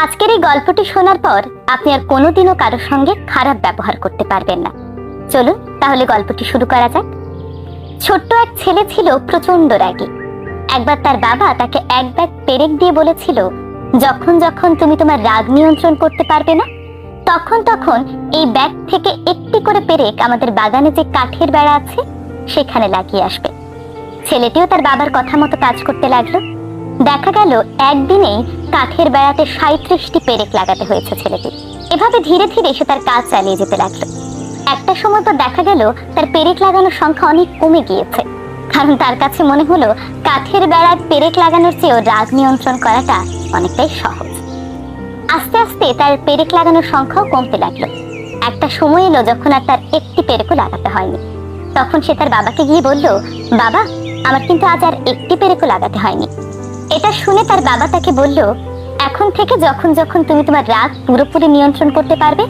আজকের এই গল্পটি শোনার পর আপনি আর কোনোদিনও কারোর সঙ্গে খারাপ ব্যবহার করতে পারবেন না। চলুন তাহলে গল্পটি শুরু করা যাক। ছোট্ট এক ছেলে ছিল প্রচন্ড রাগী। একবার তার বাবা তাকে এক ব্যাগ পেরেক দিয়ে বলেছিল, যখন যখন তুমি তোমার রাগ নিয়ন্ত্রণ করতে পারবে না, তখন তখন এই ব্যাগ থেকে একটি করে পেরেক আমাদের বাগানে যে কাঠের বেড়া আছে সেখানে লাগিয়ে আসবে। ছেলেটিও তার বাবার কথা মতো কাজ করতে লাগলো। দেখা গেল একদিনেই কাঠের বেড়াতে 37টি পেরেক লাগাতে হয়েছে ছেলেটি। এভাবে ধীরে ধীরে সে তার কাজ চালিয়ে যেতে লাগলো। একটা সময় পর দেখা গেল তার পেরেক লাগানোর সংখ্যা অনেক কমে গিয়েছে, কারণ তার কাছে মনে হলো কাঠের বেড়ায় পেরেক লাগানোর চেয়েও রাগ নিয়ন্ত্রণ করাটা অনেকটাই সহজ। আস্তে আস্তে তার পেরেক লাগানোর সংখ্যাও কমতে লাগলো। একটা সময় এলো যখন আর তার একটি পেরেকও লাগাতে হয়নি। তখন সে তার বাবাকে গিয়ে বলল, বাবা, আমার কিন্তু আজ আর একটি পেরেকও লাগাতে হয়নি। এটা শুনে তার বাবা তাকে বলল, এখন থেকে যখন যখন তুমি তোমার রাগ পুরোপুরি নিয়ন্ত্রণ করতে পারবে,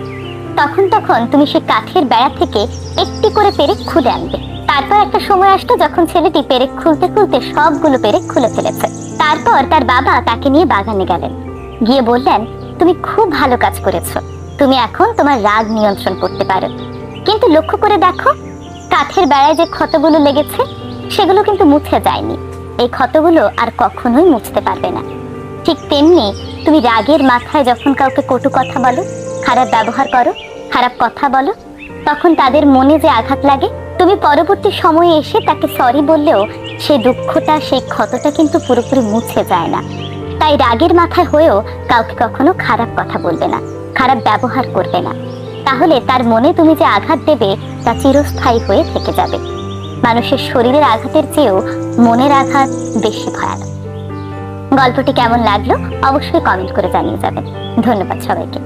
তখন তখন তুমি সেই কাঠের বেড়া থেকে একটি করে পেরেক খুলে আনবে। তারপর একটা সময় আসতো যখন ছেলেটি পেরেক খুলতে খুলতে সবগুলো পেরেক খুলে ফেলেছে। তারপর তার বাবা তাকে নিয়ে বাগানে গেলেন। গিয়ে বললেন, তুমি খুব ভালো কাজ করেছো, তুমি এখন তোমার রাগ নিয়ন্ত্রণ করতে পারো। কিন্তু লক্ষ্য করে দেখো, কাঠের বেড়ায় যে ক্ষতগুলো লেগেছে সেগুলো কিন্তু মুছে যায়নি। এই ক্ষতগুলো আর কখনোই মুছতে পারবে না। ঠিক তেমনি তুমি রাগের মাথায় যখন কাউকে কটু কথা বলো, খারাপ ব্যবহার করো, খারাপ কথা বলো, তখন তাদের মনে যে আঘাত লাগে, তুমি পরবর্তী সময়ে এসে তাকে সরি বললেও সেই দুঃখটা, সেই ক্ষতটা কিন্তু পুরোপুরি মুছে যায় না। তাই রাগের মাথায় হয়েও কাউকে কখনো খারাপ কথা বলবে না, খারাপ ব্যবহার করবে না। তাহলে তার মনে তুমি যে আঘাত দেবে তা চিরস্থায়ী হয়ে থেকে যাবে। মানুষের শরীরের আঘাতের চেয়েও মনের আঘাত বেশি ভয়ানক। গল্পটি কেমন লাগলো অবশ্যই কমেন্ট করে জানিয়ে যাবেন। ধন্যবাদ সবাইকে।